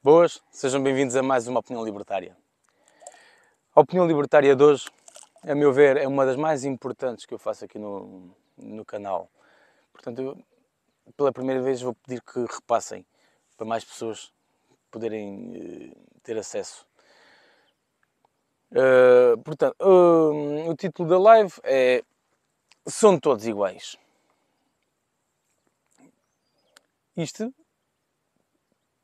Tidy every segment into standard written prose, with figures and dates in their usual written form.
Boas, sejam bem-vindos a mais uma Opinião Libertária. A Opinião Libertária de hoje, a meu ver, é uma das mais importantes que eu faço aqui no canal. Portanto, pela primeira vez vou pedir que repassem para mais pessoas poderem ter acesso. O título da live é São Todos Iguais. Isto,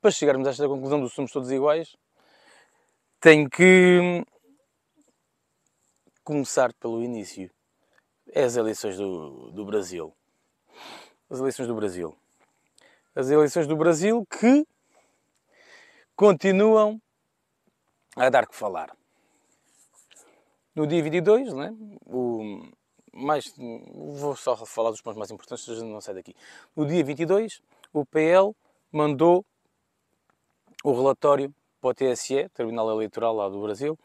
para chegarmos a esta conclusão do somos todos iguais, tenho que começar pelo início. É as eleições do Brasil. As eleições do Brasil. As eleições do Brasil que continuam a dar que falar. No dia 22, né, vou só falar dos pontos mais importantes, não sai daqui. No dia 22, o PL mandou o relatório para o TSE, Tribunal Eleitoral lá do Brasil,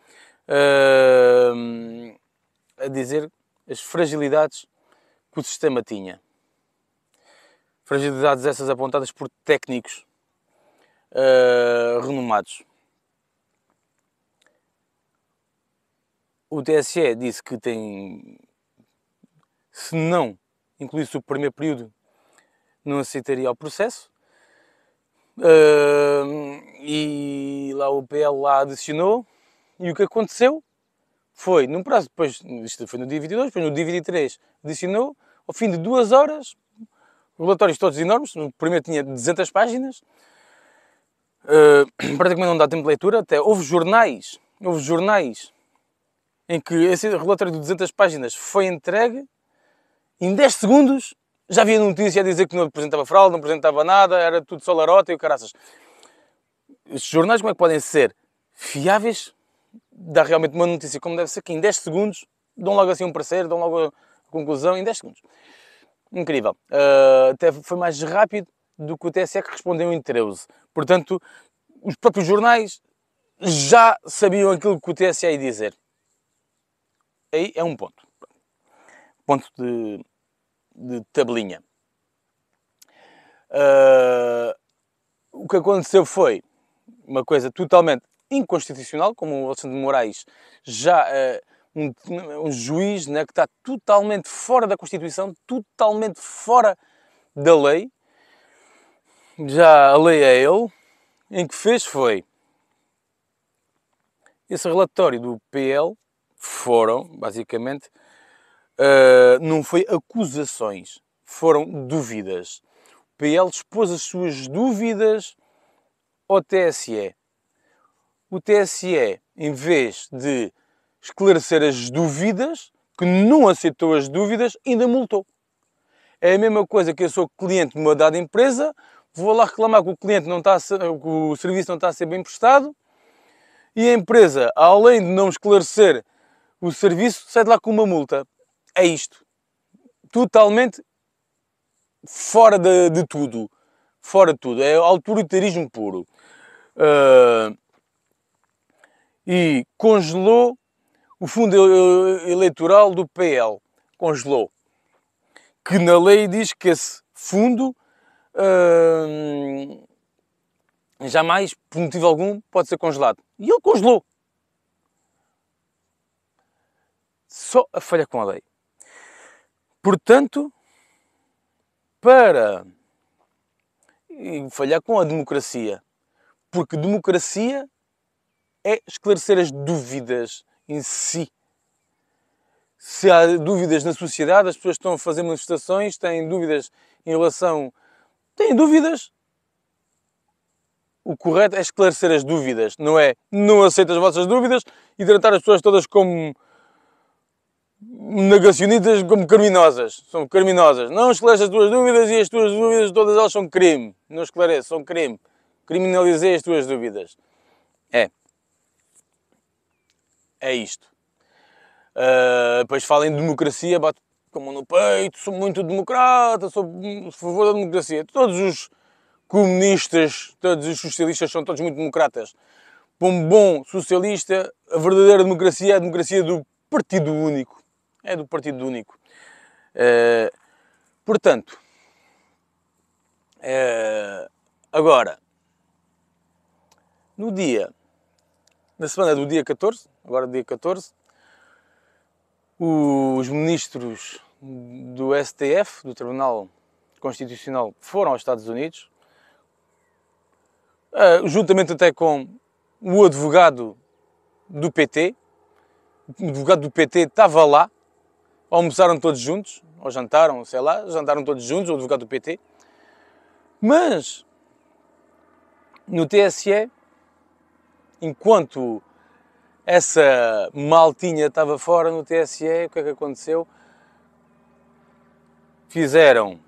a dizer as fragilidades que o sistema tinha. Fragilidades essas apontadas por técnicos renomados. O TSE disse que se não incluísse o primeiro período, não aceitaria o processo. E lá o PL lá adicionou. E o que aconteceu foi, num prazo, depois, isto foi no dia 22, depois no dia 23 adicionou, ao fim de 2 horas, relatórios todos enormes, o primeiro tinha 200 páginas, praticamente não dá tempo de leitura, até houve jornais em que esse relatório de 200 páginas foi entregue, em 10 segundos já havia notícia a dizer que não apresentava fraude, não apresentava nada, era tudo só larota e o caraças. Estes jornais como é que podem ser fiáveis? Dá realmente uma notícia como deve ser, que em 10 segundos dão logo assim um parecer, dão logo a conclusão em 10 segundos. Incrível. Até foi mais rápido do que o TSE, que respondeu em 13. Portanto, os próprios jornais já sabiam aquilo que o TSE ia dizer. Aí é um ponto. Ponto de tabelinha. O que aconteceu foi uma coisa totalmente inconstitucional, como o Alexandre de Moraes já um juiz, né, que está totalmente fora da Constituição, totalmente fora da lei. Já a lei é ele. Em que fez foi esse relatório do PL foram, basicamente, não foi acusações, foram dúvidas. O PL expôs as suas dúvidas ao TSE. O TSE, em vez de esclarecer as dúvidas, que não aceitou as dúvidas, ainda multou. É a mesma coisa que eu sou cliente de uma dada empresa, vou lá reclamar que o cliente não está que o serviço não está a ser bem prestado, e a empresa, além de não esclarecer o serviço, sai de lá com uma multa. É isto. Totalmente fora de tudo. Fora de tudo. É autoritarismo puro. E congelou o fundo eleitoral do PL. Congelou. Que na lei diz que esse fundo jamais, por motivo algum, pode ser congelado. E ele congelou. Só a falha com a lei. Portanto, para falhar com a democracia. Porque democracia é esclarecer as dúvidas em si. Se há dúvidas na sociedade, as pessoas estão a fazer manifestações, têm dúvidas em relação... Têm dúvidas? O correto é esclarecer as dúvidas, não é não aceito as vossas dúvidas e tratar as pessoas todas como negacionistas, como criminosas. São criminosas. Não esclarece as tuas dúvidas e as tuas dúvidas todas elas são crime. Não esclarece, são crime. Criminalizei as tuas dúvidas. É isto. Depois falo em democracia, bato como no peito, sou muito democrata, sou a favor da democracia. Todos os comunistas, todos os socialistas são todos muito democratas. Para um bom socialista, a verdadeira democracia é a democracia do Partido Único. É do Partido Único. Portanto, agora, na semana do dia 14, agora dia 14, os ministros do STF, do Tribunal Constitucional, foram aos Estados Unidos, juntamente até com o advogado do PT. O advogado do PT estava lá, almoçaram todos juntos, ou jantaram, sei lá, jantaram todos juntos, o advogado do PT. Mas, no TSE, enquanto essa maltinha estava fora no TSE, o que é que aconteceu? Fizeram,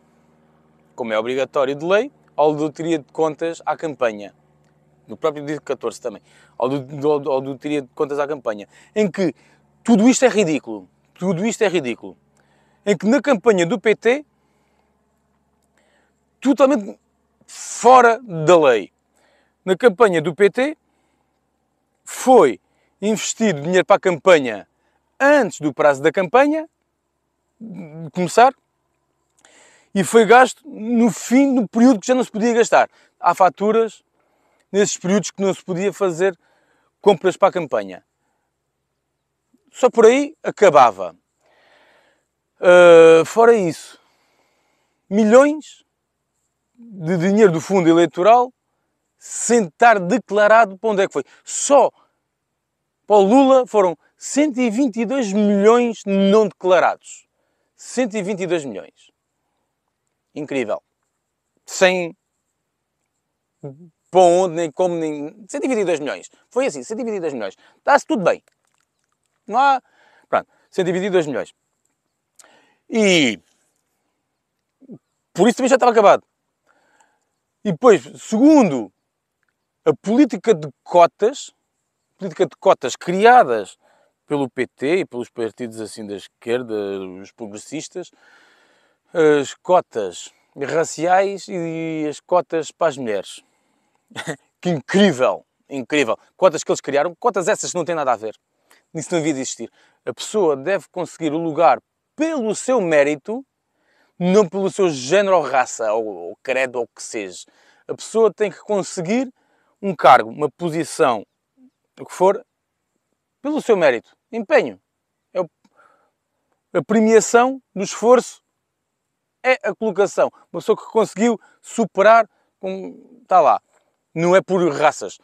como é obrigatório de lei, auditoria de contas à campanha. No próprio dia 14 também. Auditoria de contas à campanha. Em que tudo isto é ridículo. Tudo isto é ridículo. Em que na campanha do PT, totalmente fora da lei. Na campanha do PT, foi investido dinheiro para a campanha antes do prazo da campanha começar e foi gasto no fim do período que já não se podia gastar. Há faturas nesses períodos que não se podia fazer compras para a campanha. Só por aí acabava. Fora isso, milhões de dinheiro do fundo eleitoral sem estar declarado para onde é que foi. Só para o Lula foram 122 milhões não declarados. 122 milhões. Incrível. Sem para onde, nem como, nem... 122 milhões. Foi assim, 122 milhões. Está-se tudo bem. Não há... Pronto, 122 milhões. E... por isso também já estava acabado. E depois, segundo a política de cotas criadas pelo PT e pelos partidos assim da esquerda, os progressistas, as cotas raciais e as cotas para as mulheres. Que incrível, incrível. Cotas que eles criaram, cotas essas que não têm nada a ver. Isso não devia de existir. A pessoa deve conseguir o lugar pelo seu mérito, não pelo seu género ou raça, ou credo, ou o que seja. A pessoa tem que conseguir um cargo, uma posição, o que for, pelo seu mérito. Empenho. A premiação do esforço é a colocação. Uma pessoa que conseguiu superar, está lá. Não é por raças.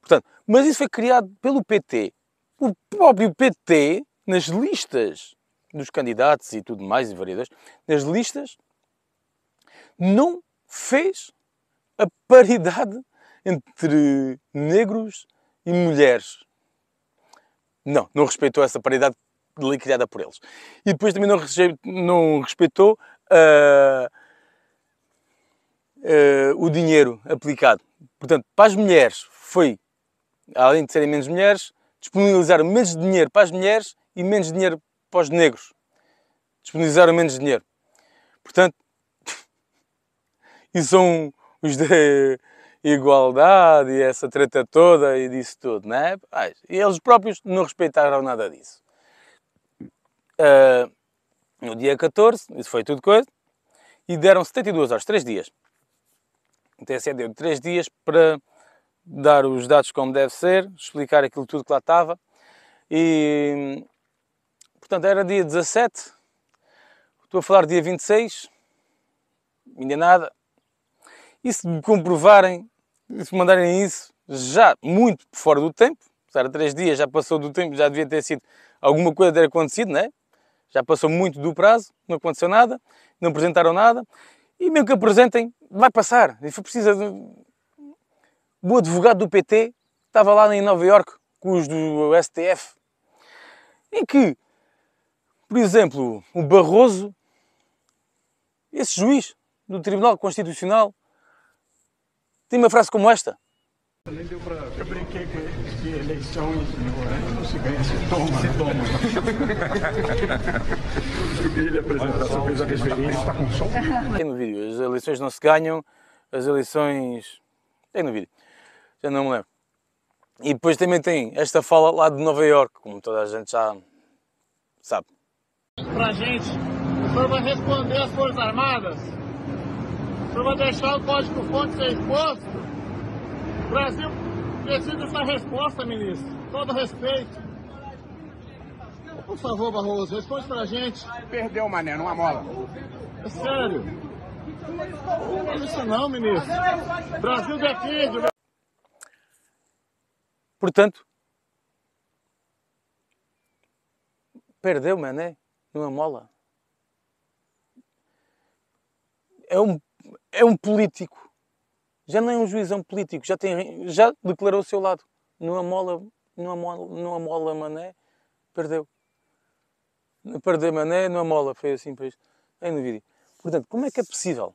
Portanto, mas isso foi criado pelo PT. O próprio PT, nas listas dos candidatos e tudo mais, e vereadores, nas listas, não fez a paridade entre negros e mulheres. Não respeitou essa paridade criada por eles. E depois também não respeitou o dinheiro aplicado. Portanto, para as mulheres foi, além de serem menos mulheres, disponibilizaram menos dinheiro para as mulheres e menos dinheiro para os negros. Disponibilizaram menos dinheiro. Portanto, e são os da igualdade e essa treta toda e disso tudo, não é? E eles próprios não respeitaram nada disso. No dia 14, isso foi tudo coisa, e deram 72 horas, 3 dias. O TSE deu 3 dias para dar os dados como deve ser, explicar aquilo tudo que lá estava. E, portanto, era dia 17, estou a falar dia 26, ainda nada. E se me comprovarem, se me mandarem isso, já muito fora do tempo, era 3 dias, já passou do tempo, já devia ter sido alguma coisa ter acontecido, não é? Já passou muito do prazo, não aconteceu nada, não apresentaram nada. E mesmo que apresentem, vai passar. E foi preciso... O advogado do PT estava lá em Nova Iorque com os do STF. Em que, por exemplo, o Barroso, esse juiz do Tribunal Constitucional, tem uma frase como esta. Nem deu pra... Eu brinquei com ele que eleição não se ganha, se toma. Se toma. Ele apresentação fez a referência. Está com som? Tem no vídeo. As eleições não se ganham, as eleições... Tem no vídeo. Já não me lembro. E depois também tem esta fala lá de Nova Iorque, como toda a gente já sabe. Pra gente, o senhor vai responder às Forças Armadas? O senhor vai deixar o código-fonte ser exposto? O Brasil preciso dessa resposta, ministro. Todo respeito. Por favor, Barroso, responde pra gente. Perdeu, mané, numa mola. É sério. Não isso não, ministro. Brasil defende. Portanto, perdeu, mané, numa mola. É um político. Já não é um juiz, é um político. Já declarou o seu lado. Numa mola, mané, perdeu. Perdeu, mané, numa mola. Foi assim, pois. Aí no vídeo. Portanto, como é que é possível?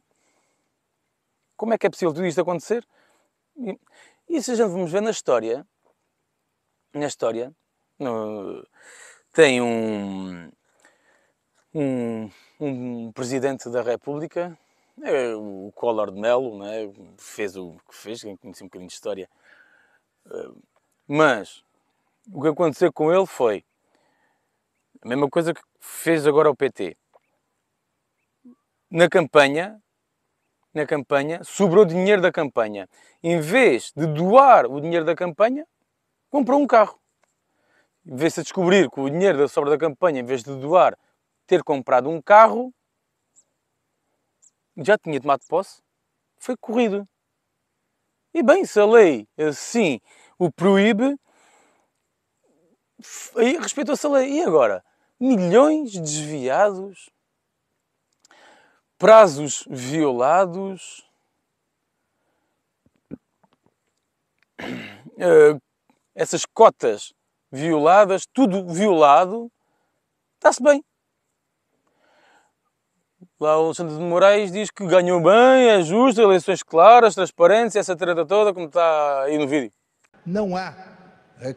Como é que é possível tudo isto acontecer? E se a gente vamos ver na história, tem um presidente da República, o Collor de Mello, não é? Fez o que fez, quem conhece um bocadinho de história. Mas o que aconteceu com ele foi a mesma coisa que fez agora o PT. Na campanha, sobrou dinheiro da campanha. Em vez de doar o dinheiro da campanha, comprou um carro. Veio-se a descobrir que o dinheiro da sobra da campanha, em vez de doar, ter comprado um carro, já tinha tomado posse, foi corrido. E bem, se a lei assim o proíbe, aí respeitou-se a lei. E agora? Milhões desviados, prazos violados, essas cotas violadas, tudo violado, está-se bem. Lá o Alexandre de Moraes diz que ganhou bem, é justo, eleições claras, transparência, essa treta toda, como está aí no vídeo. Não há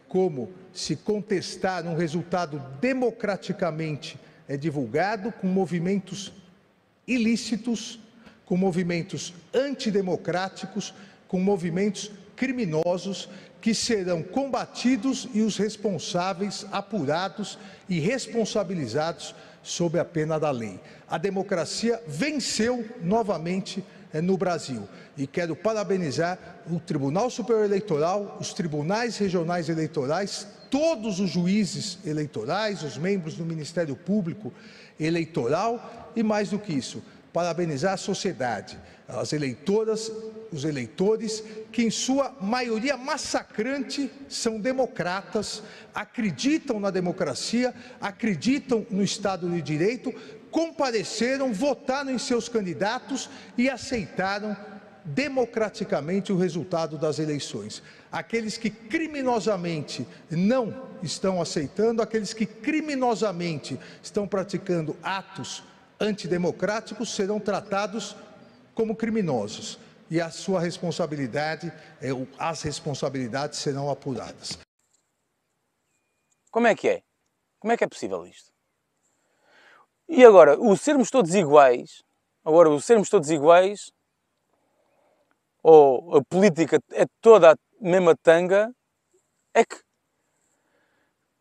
como se contestar um resultado democraticamente divulgado com movimentos ilícitos, com movimentos antidemocráticos, com movimentos criminosos que serão combatidos e os responsáveis apurados e responsabilizados sob a pena da lei. A democracia venceu novamente no Brasil e quero parabenizar o Tribunal Superior Eleitoral, os tribunais regionais eleitorais, todos os juízes eleitorais, os membros do Ministério Público Eleitoral e, mais do que isso, parabenizar a sociedade, as eleitoras, os eleitores, que em sua maioria massacrante são democratas, acreditam na democracia, acreditam no Estado de Direito, compareceram, votaram em seus candidatos e aceitaram democraticamente o resultado das eleições. Aqueles que criminosamente não estão aceitando, aqueles que criminosamente estão praticando atos antidemocráticos serão tratados como criminosos e a sua responsabilidade, as responsabilidades serão apuradas. Como é que é? Como é que é possível isto? E agora, o sermos todos iguais, ou a política é toda a mesma tanga, é que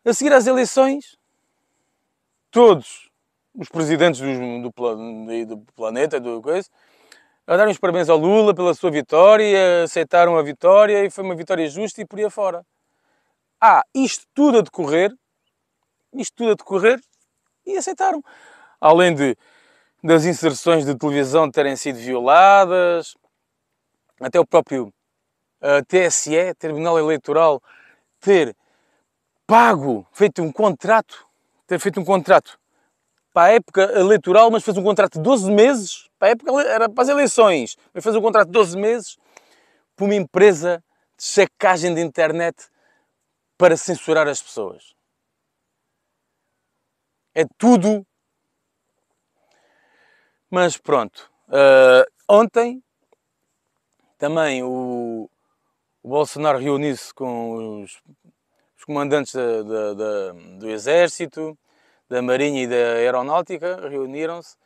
a seguir às eleições, todos os presidentes do planeta, a darem os parabéns ao Lula pela sua vitória, aceitaram a vitória e foi uma vitória justa e por aí afora. Isto tudo a decorrer e aceitaram. Além das inserções de televisão terem sido violadas, até o próprio TSE, Tribunal Eleitoral, ter feito um contrato para a época eleitoral, mas fez um contrato de 12 meses, era para as eleições, mas fez um contrato de 12 meses para uma empresa de checagem de internet para censurar as pessoas. É tudo. Mas pronto, ontem também o Bolsonaro reuniu-se com os comandantes do Exército, da Marinha e da Aeronáutica, reuniram-se,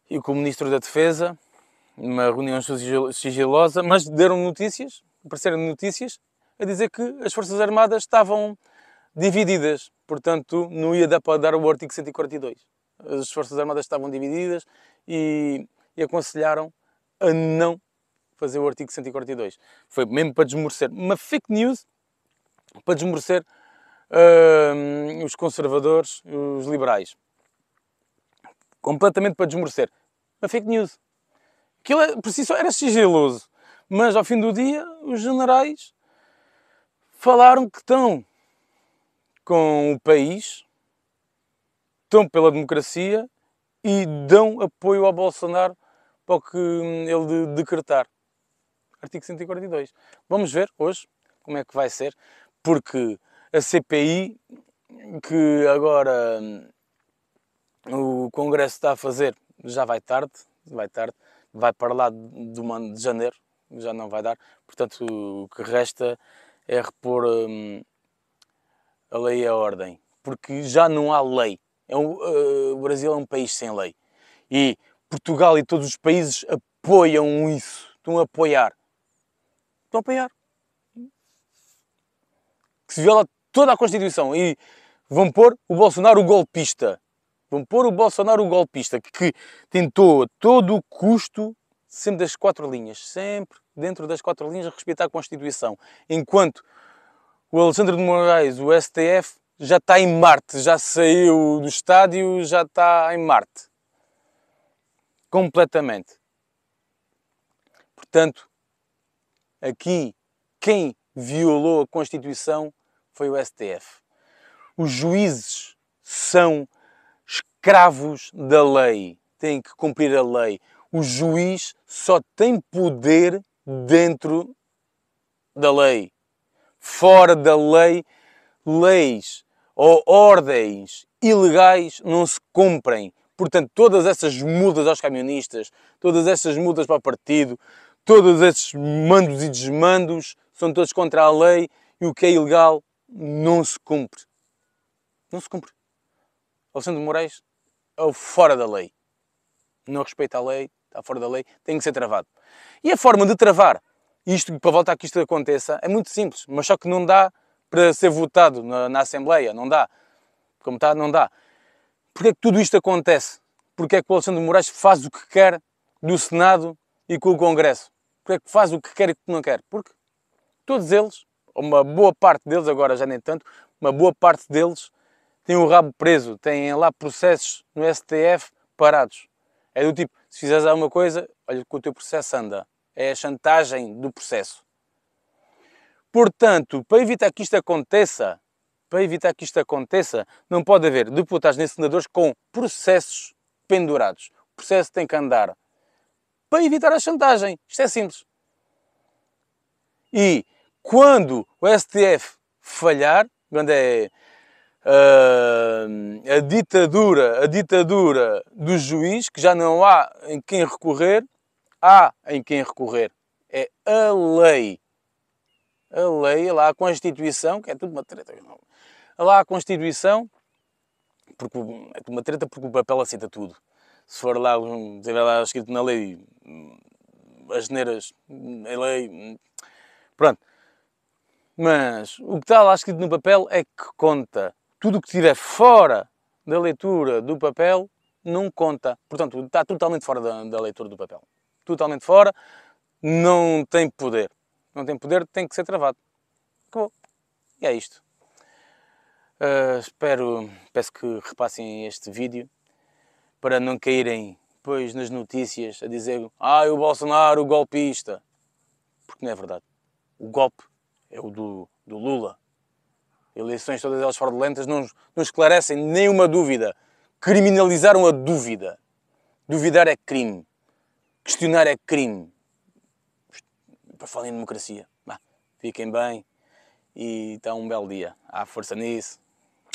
e com o Ministro da Defesa, numa reunião sigilosa, mas apareceram notícias a dizer que as Forças Armadas estavam divididas, portanto não ia dar para dar o artigo 142. As Forças Armadas estavam divididas e aconselharam a não fazer o artigo 142. Foi mesmo para desmerecer uma fake news, para desmerecer os conservadores, os liberais. Completamente para desmerecer. Uma fake news. Aquilo por si só era sigiloso. Mas ao fim do dia, os generais falaram que estão com o país, estão pela democracia e dão apoio ao Bolsonaro para o que ele decretar. Artigo 142. Vamos ver hoje como é que vai ser, porque a CPI, que agora o Congresso está a fazer, já vai tarde, vai para lá do ano de janeiro, já não vai dar, portanto o que resta é repor a lei e a ordem, porque já não há lei. O Brasil é um país sem lei. E Portugal e todos os países apoiam isso. Estão a apoiar. Estão a apoiar. Que se viola toda a Constituição. E vão pôr o Bolsonaro o golpista. Vão pôr o Bolsonaro o golpista, que tentou a todo o custo, sempre das 4 linhas. Sempre dentro das 4 linhas, a respeitar a Constituição. Enquanto o Alexandre de Moraes, o STF, já está em Marte. Já saiu do estádio, já está em Marte. Completamente. Portanto, aqui, quem violou a Constituição foi o STF. Os juízes são escravos da lei. Têm que cumprir a lei. O juiz só tem poder dentro da lei. Fora da lei, leis ou ordens ilegais não se cumprem. Portanto, todas essas multas aos camionistas, todas essas multas para o partido, todos esses mandos e desmandos são todos contra a lei e o que é ilegal não se cumpre. Não se cumpre. Alexandre de Moraes é o fora da lei. Não respeita a lei, está fora da lei, tem que ser travado. E a forma de travar isto, para voltar a que isto aconteça, é muito simples, mas só que não dá para ser votado na Assembleia, não dá. Como está, não dá. Porquê é que tudo isto acontece? Porquê é que o Alexandre de Moraes faz o que quer do Senado e com o Congresso? Porquê é que faz o que quer e o que não quer? Porque todos eles, ou uma boa parte deles, agora já nem tanto, uma boa parte deles têm o rabo preso, têm lá processos no STF parados. É do tipo, se fizeres alguma coisa, olha que o teu processo anda. É a chantagem do processo. Portanto, para evitar que isto aconteça, não pode haver deputados nem senadores com processos pendurados. O processo tem que andar. Para evitar a chantagem. Isto é simples. E quando o STF falhar, quando é a ditadura do juiz, que já não há em quem recorrer, há em quem recorrer. É a lei. A lei, lá a Constituição, que é tudo uma treta. Lá a Constituição, porque é tudo uma treta porque o papel aceita tudo. Se for lá, tiver lá escrito na lei, as neiras, a lei, pronto. Mas o que está lá escrito no papel é que conta. Tudo o que estiver fora da leitura do papel não conta. Portanto, está totalmente fora da leitura do papel. Totalmente fora, não tem poder. Não tem poder, tem que ser travado. Acabou. E é isto. Peço que repassem este vídeo para não caírem depois nas notícias a dizer o Bolsonaro, o golpista. Porque não é verdade. O golpe é o do Lula. Eleições todas elas fraudulentas não esclarecem nenhuma dúvida. Criminalizaram a dúvida. Duvidar é crime. Questionar é crime. Para falar em democracia. Fiquem bem e está um belo dia. Há força nisso.